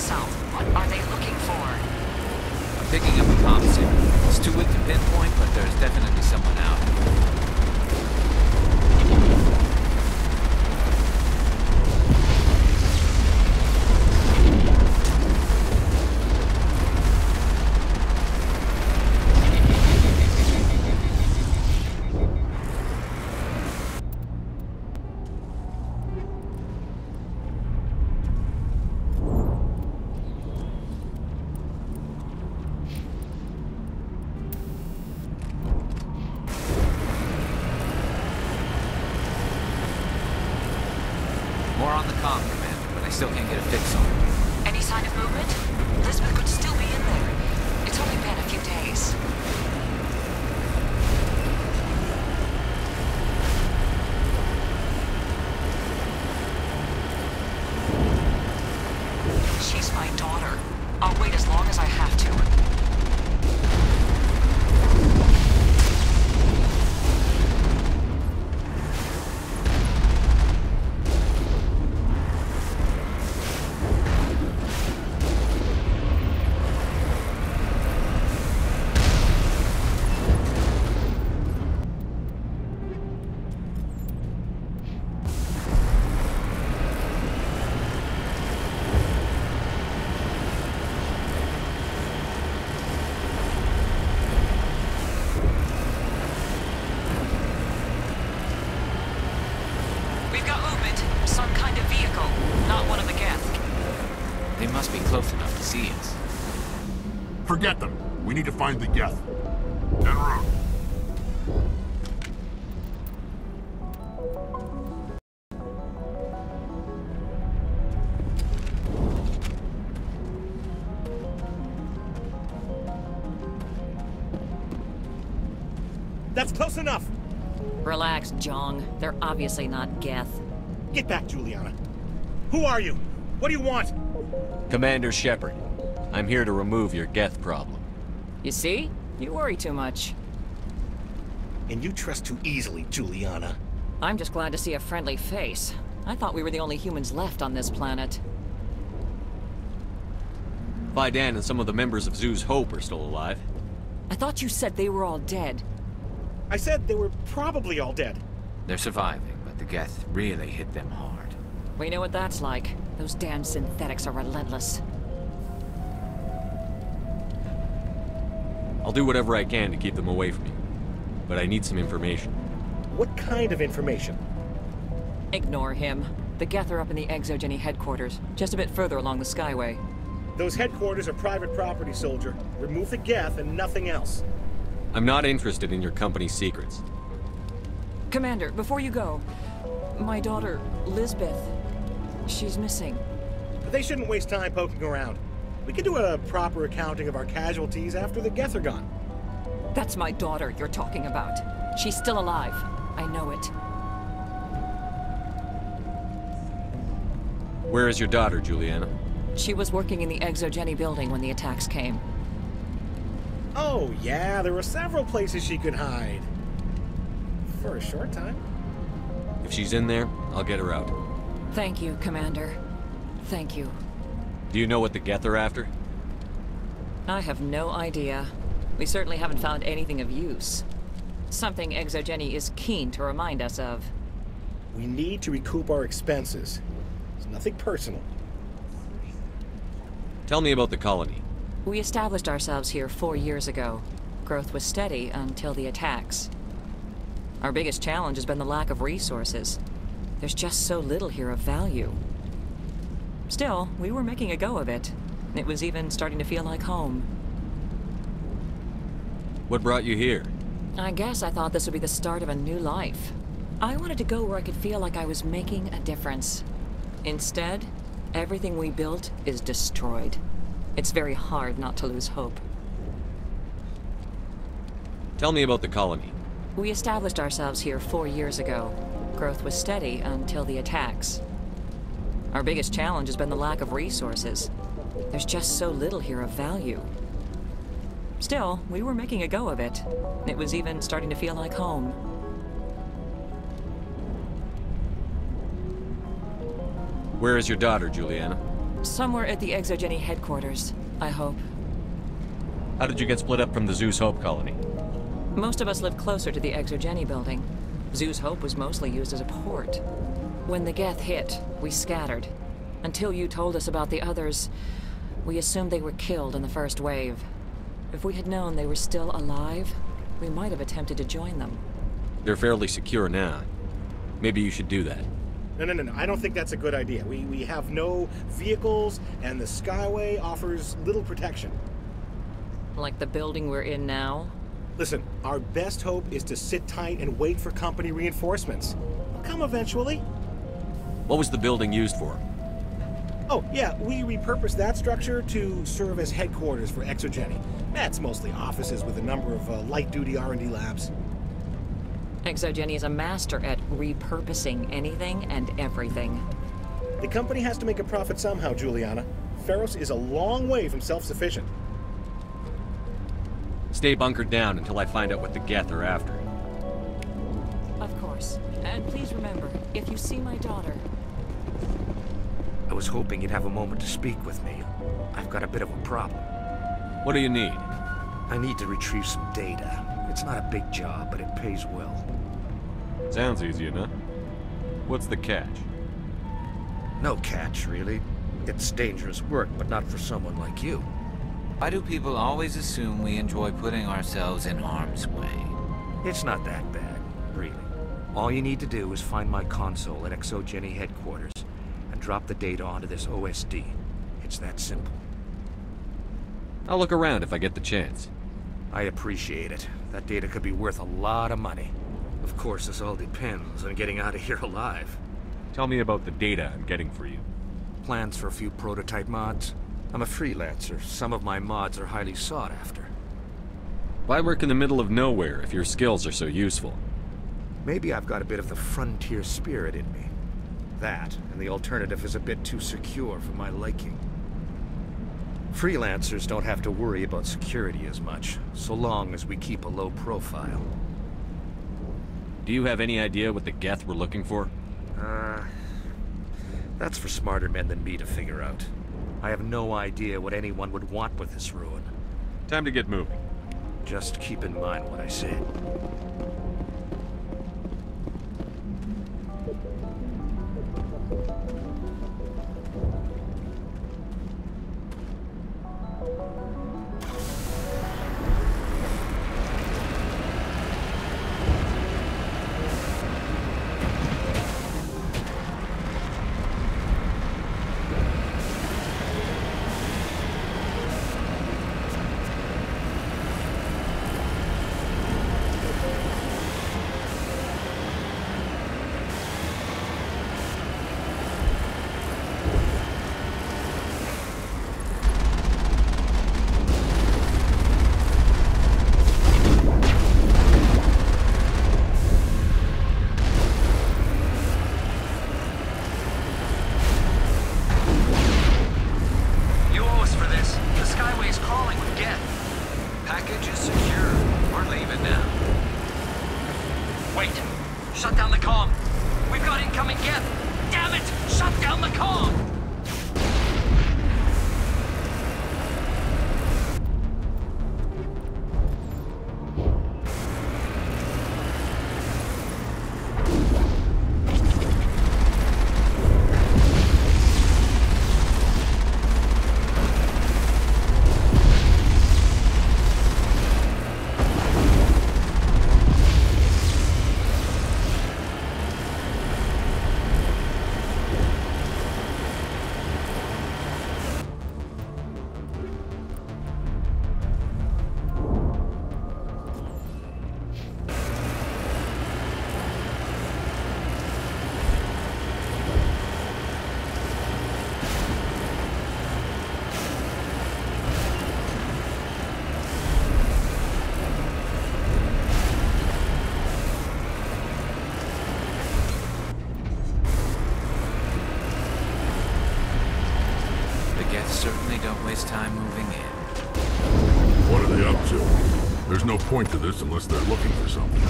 south. What are they looking for? I'm picking up a comm signal. It's too weak to pinpoint, but there's definitely someone out. More on the comm, Commander, but I still can't get a fix on it. Any sign of movement? Elizabeth could still be in there. It's only been a few days. She's my daughter. I'll wait as long as I have to. Some kind of vehicle, not one of the Geth. They must be close enough to see us. Forget them. We need to find the Geth. En route. That's close enough! Relax, Jong. They're obviously not Geth. Get back, Juliana. Who are you? What do you want? Commander Shepard. I'm here to remove your Geth problem. You see? You worry too much. And you trust too easily, Juliana. I'm just glad to see a friendly face. I thought we were the only humans left on this planet. Vidan and some of the members of Zoo's Hope are still alive. I thought you said they were all dead. I said they were probably all dead. They're surviving, but the Geth really hit them hard. We know what that's like. Those damn synthetics are relentless. I'll do whatever I can to keep them away from you. But I need some information. What kind of information? Ignore him. The Geth are up in the ExoGeni Headquarters, just a bit further along the Skyway. Those headquarters are private property, soldier. Remove the Geth and nothing else. I'm not interested in your company's secrets. Commander, before you go, my daughter, Lisbeth, she's missing. They shouldn't waste time poking around. We can do a proper accounting of our casualties after the Geth are gone. That's my daughter you're talking about. She's still alive. I know it. Where is your daughter, Juliana? She was working in the ExoGeni building when the attacks came. Oh, yeah, there were several places she could hide. For a short time. If she's in there, I'll get her out. Thank you, Commander. Thank you. Do you know what the Geth are after? I have no idea. We certainly haven't found anything of use. Something ExoGeni is keen to remind us of. We need to recoup our expenses. It's nothing personal. Tell me about the colony. We established ourselves here 4 years ago. Growth was steady until the attacks. Our biggest challenge has been the lack of resources. There's just so little here of value. Still, we were making a go of it. It was even starting to feel like home. What brought you here? I guess I thought this would be the start of a new life. I wanted to go where I could feel like I was making a difference. Instead, everything we built is destroyed. It's very hard not to lose hope. Tell me about the colony. We established ourselves here 4 years ago. Growth was steady until the attacks. Our biggest challenge has been the lack of resources. There's just so little here of value. Still, we were making a go of it. It was even starting to feel like home. Where is your daughter, Juliana? Somewhere at the ExoGeni Headquarters, I hope. How did you get split up from the Zeus Hope colony? Most of us lived closer to the ExoGeni building. Zeus Hope was mostly used as a port. When the Geth hit, we scattered. Until you told us about the others, we assumed they were killed in the first wave. If we had known they were still alive, we might have attempted to join them. They're fairly secure now. Maybe you should do that. No. I don't think that's a good idea. We have no vehicles, and the Skyway offers little protection. Like the building we're in now? Listen, our best hope is to sit tight and wait for company reinforcements. They'll come eventually. What was the building used for? Oh, yeah, we repurposed that structure to serve as headquarters for ExoGeni. That's mostly offices with a number of light-duty R&D labs. ExoGeni is a master at repurposing anything and everything. The company has to make a profit somehow, Juliana. Feros is a long way from self-sufficient. Stay bunkered down until I find out what the Geth are after. Of course. And please remember, if you see my daughter... I was hoping you'd have a moment to speak with me. I've got a bit of a problem. What do you need? I need to retrieve some data. It's not a big job, but it pays well. Sounds easy enough. What's the catch? No catch, really. It's dangerous work, but not for someone like you. Why do people always assume we enjoy putting ourselves in harm's way? It's not that bad, really. All you need to do is find my console at ExoGeni Headquarters and drop the data onto this OSD. It's that simple. I'll look around if I get the chance. I appreciate it. That data could be worth a lot of money. Of course, this all depends on getting out of here alive. Tell me about the data I'm getting for you. Plans for a few prototype mods. I'm a freelancer. Some of my mods are highly sought after. Why work in the middle of nowhere if your skills are so useful? Maybe I've got a bit of the frontier spirit in me. That, and the alternative is a bit too secure for my liking. Freelancers don't have to worry about security as much, so long as we keep a low profile. Do you have any idea what the Geth were looking for? That's for smarter men than me to figure out. I have no idea what anyone would want with this ruin. Time to get moving. Just keep in mind what I said. Shut down the comm! We've got incoming Geth! Damn it! Shut down the comm! Certainly don't waste time moving in. What are they up to? There's no point to this unless they're looking for something.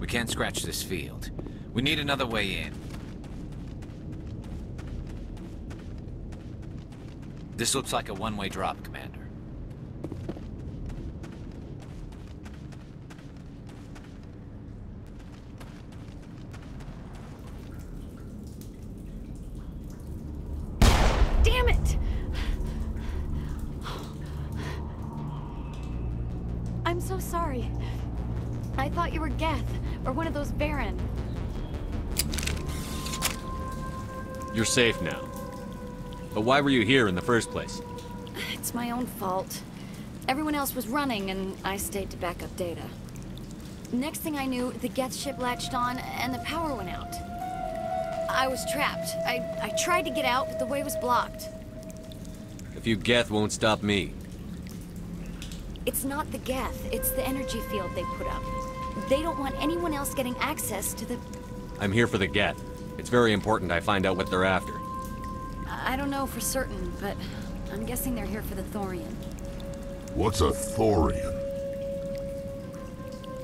can't scratch this field. We need another way in. This looks like a one-way drop, Commander. Damn it! I'm so sorry. I thought you were Geth, or one of those Baron. You're safe now. But why were you here in the first place? It's my own fault. Everyone else was running, and I stayed to back up data. Next thing I knew, the Geth ship latched on, and the power went out. I was trapped. I tried to get out, but the way was blocked. A few Geth won't stop me. It's not the Geth, it's the energy field they put up. They don't want anyone else getting access to the... I'm here for the Geth. It's very important I find out what they're after. I don't know for certain, but I'm guessing they're here for the Thorian. What's a Thorian?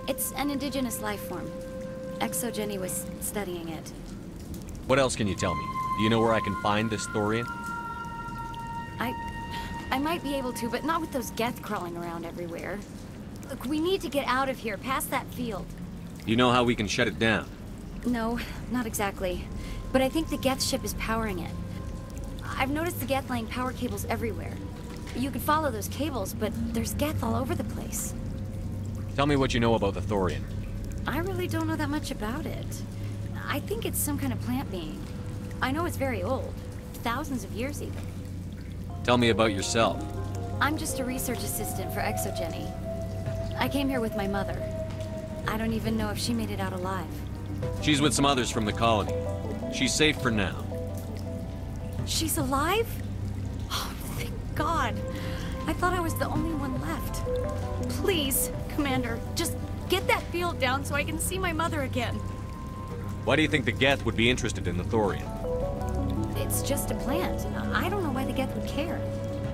It's an indigenous life form. ExoGeni was studying it. What else can you tell me? Do you know where I can find this Thorian? I might be able to, but not with those Geth crawling around everywhere. Look, we need to get out of here, past that field. Do you know how we can shut it down? No, not exactly. But I think the Geth ship is powering it. I've noticed the Geth laying power cables everywhere. You could follow those cables, but there's Geth all over the place. Tell me what you know about the Thorian. I really don't know that much about it. I think it's some kind of plant being. I know it's very old. Thousands of years even. Tell me about yourself. I'm just a research assistant for ExoGeni. I came here with my mother. I don't even know if she made it out alive. She's with some others from the colony. She's safe for now. She's alive? Oh, thank God. I thought I was the only one left. Please, Commander, just get that field down so I can see my mother again. Why do you think the Geth would be interested in the Thorian? It's just a plant. I don't know why the Geth would care.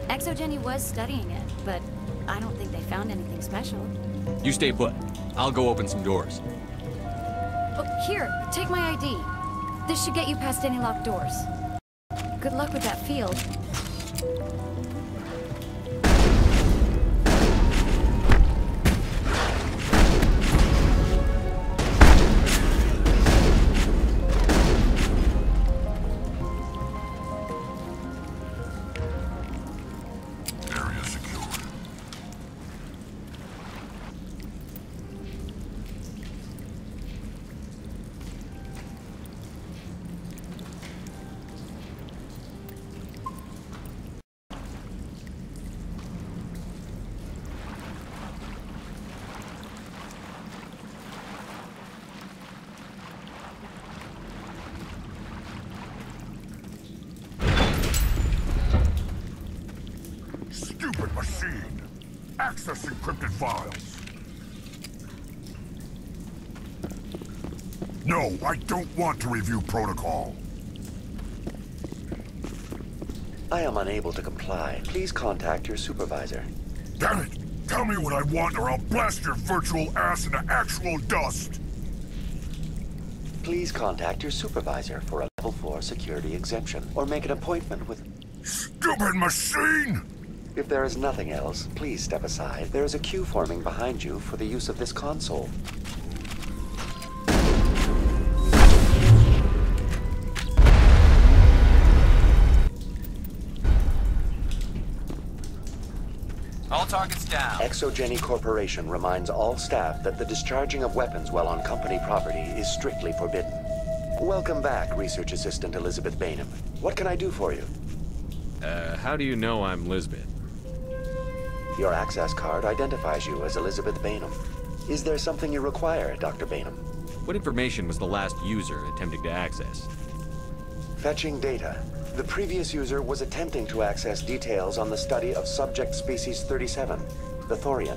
ExoGeni was studying it, but I don't think they found anything special. You stay put. I'll go open some doors. Oh, here, take my ID. This should get you past any locked doors. Good luck with that field. Area secure. Stupid machine! Access encrypted files! No, I don't want to review protocol. I am unable to comply. Please contact your supervisor. Damn it! Tell me what I want or I'll blast your virtual ass into actual dust! Please contact your supervisor for a level 4 security exemption, or make an appointment with... Stupid machine! If there is nothing else, please step aside. There is a queue forming behind you for the use of this console. All targets down. ExoGeni Corporation reminds all staff that the discharging of weapons while on company property is strictly forbidden. Welcome back, Research Assistant Elizabeth Bainham. What can I do for you? How do you know I'm Lisbeth? Your access card identifies you as Elizabeth Bainham. Is there something you require, Dr. Bainham? What information was the last user attempting to access? Fetching data. The previous user was attempting to access details on the study of subject species 37, the Thorian.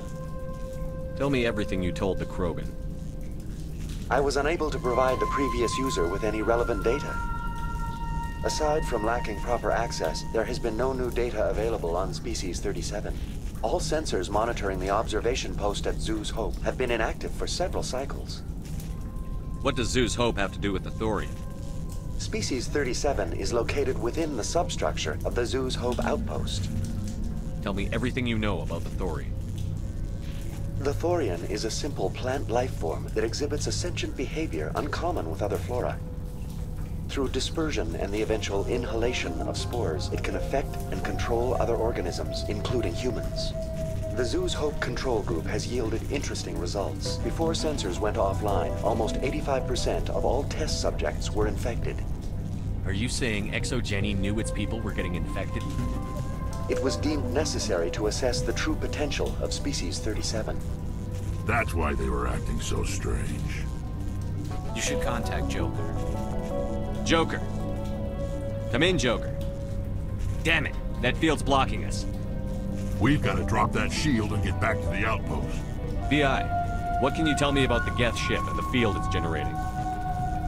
Tell me everything you told the Krogan. I was unable to provide the previous user with any relevant data. Aside from lacking proper access, there has been no new data available on species 37. All sensors monitoring the observation post at Zoo's Hope have been inactive for several cycles. What does Zeus Hope have to do with the Thorian? Species 37 is located within the substructure of the Zeus Hope outpost. Tell me everything you know about the Thorian. The Thorian is a simple plant life form that exhibits a sentient behavior uncommon with other flora. Through dispersion and the eventual inhalation of spores, it can affect and control other organisms, including humans. The Zeus Hope control group has yielded interesting results. Before sensors went offline, almost 85% of all test subjects were infected. Are you saying ExoGeni knew its people were getting infected? It was deemed necessary to assess the true potential of Species 37. That's why they were acting so strange. You should contact Joker. Joker! Come in, Joker. Damn it, that field's blocking us. We've got to drop that shield and get back to the outpost. BI, what can you tell me about the Geth ship and the field it's generating?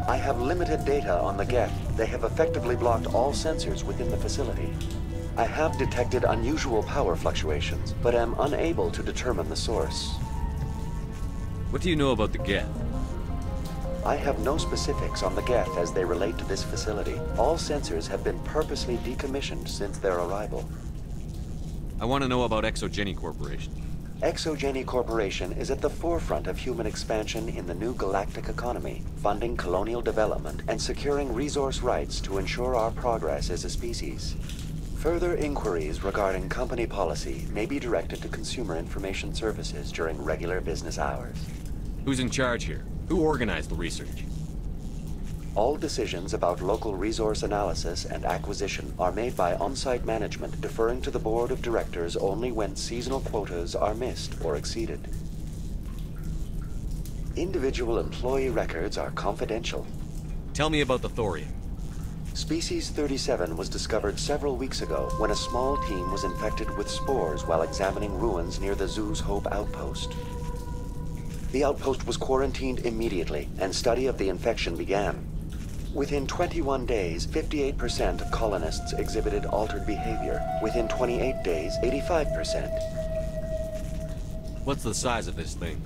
I have limited data on the Geth. They have effectively blocked all sensors within the facility. I have detected unusual power fluctuations, but am unable to determine the source. What do you know about the Geth? I have no specifics on the Geth as they relate to this facility. All sensors have been purposely decommissioned since their arrival. I want to know about ExoGeni Corporation. ExoGeni Corporation is at the forefront of human expansion in the new galactic economy, funding colonial development and securing resource rights to ensure our progress as a species. Further inquiries regarding company policy may be directed to Consumer Information Services during regular business hours. Who's in charge here? Who organized the research? All decisions about local resource analysis and acquisition are made by on-site management, deferring to the board of directors only when seasonal quotas are missed or exceeded. Individual employee records are confidential. Tell me about the Thorian. Species 37 was discovered several weeks ago when a small team was infected with spores while examining ruins near the Zeus Hope outpost. The outpost was quarantined immediately, and study of the infection began. Within 21 days, 58% of colonists exhibited altered behavior. Within 28 days, 85%. What's the size of this thing?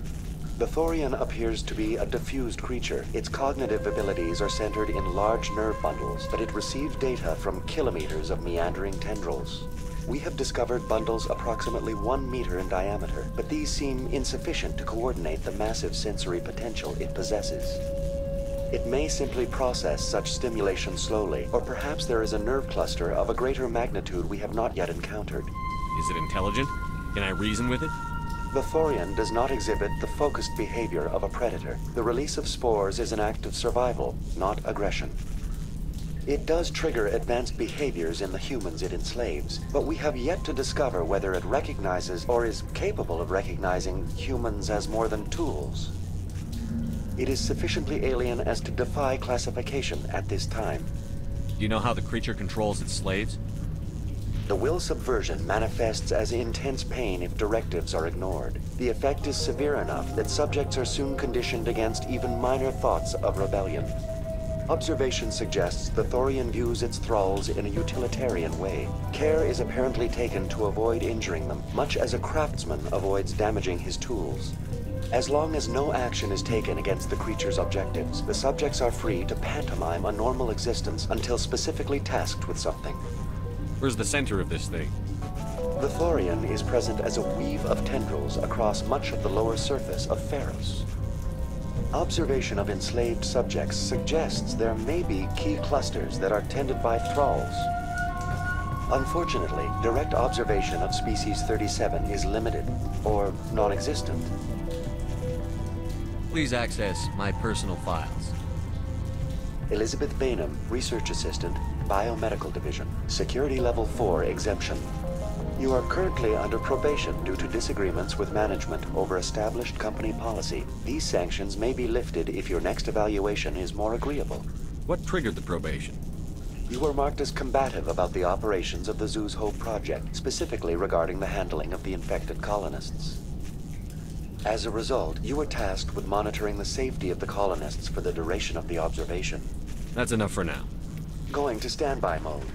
The Thorian appears to be a diffused creature. Its cognitive abilities are centered in large nerve bundles, but it receives data from kilometers of meandering tendrils. We have discovered bundles approximately 1 meter in diameter, but these seem insufficient to coordinate the massive sensory potential it possesses. It may simply process such stimulation slowly, or perhaps there is a nerve cluster of a greater magnitude we have not yet encountered. Is it intelligent? Can I reason with it? The Thorian does not exhibit the focused behavior of a predator. The release of spores is an act of survival, not aggression. It does trigger advanced behaviors in the humans it enslaves, but we have yet to discover whether it recognizes or is capable of recognizing humans as more than tools. It is sufficiently alien as to defy classification at this time. Do you know how the creature controls its slaves? The will subversion manifests as intense pain if directives are ignored. The effect is severe enough that subjects are soon conditioned against even minor thoughts of rebellion. Observation suggests the Thorian views its thralls in a utilitarian way. Care is apparently taken to avoid injuring them, much as a craftsman avoids damaging his tools. As long as no action is taken against the creature's objectives, the subjects are free to pantomime a normal existence until specifically tasked with something. Where's the center of this thing? The Thorian is present as a weave of tendrils across much of the lower surface of Pharos. Observation of enslaved subjects suggests there may be key clusters that are tended by thralls. Unfortunately, direct observation of Species 37 is limited, or non-existent. Please access my personal files. Elizabeth Bainham, Research Assistant, Biomedical Division, Security Level 4 exemption. You are currently under probation due to disagreements with management over established company policy. These sanctions may be lifted if your next evaluation is more agreeable. What triggered the probation? You were marked as combative about the operations of the Zeus Hope project, specifically regarding the handling of the infected colonists. As a result, you were tasked with monitoring the safety of the colonists for the duration of the observation. That's enough for now. Going to standby mode.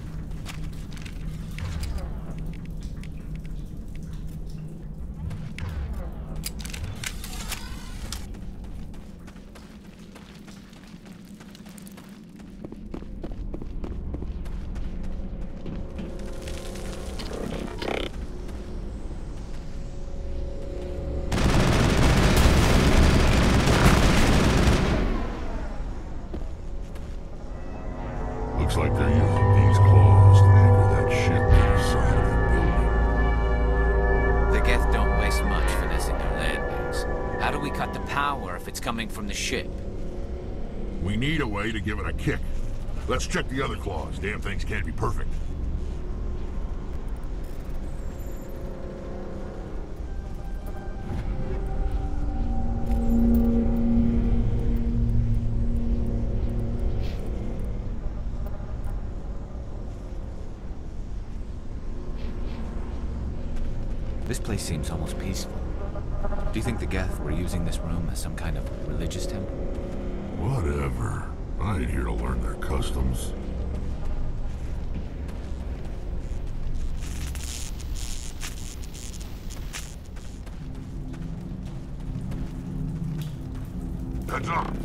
Looks like they're using these claws to anchor that ship to the side of the building. The Geth don't waste much finessing their landings. How do we cut the power if it's coming from the ship? We need a way to give it a kick. Let's check the other claws. Damn things can't be perfect. This place seems almost peaceful. Do you think the Geth were using this room as some kind of religious temple? Whatever. I ain't here to learn their customs. Heads up!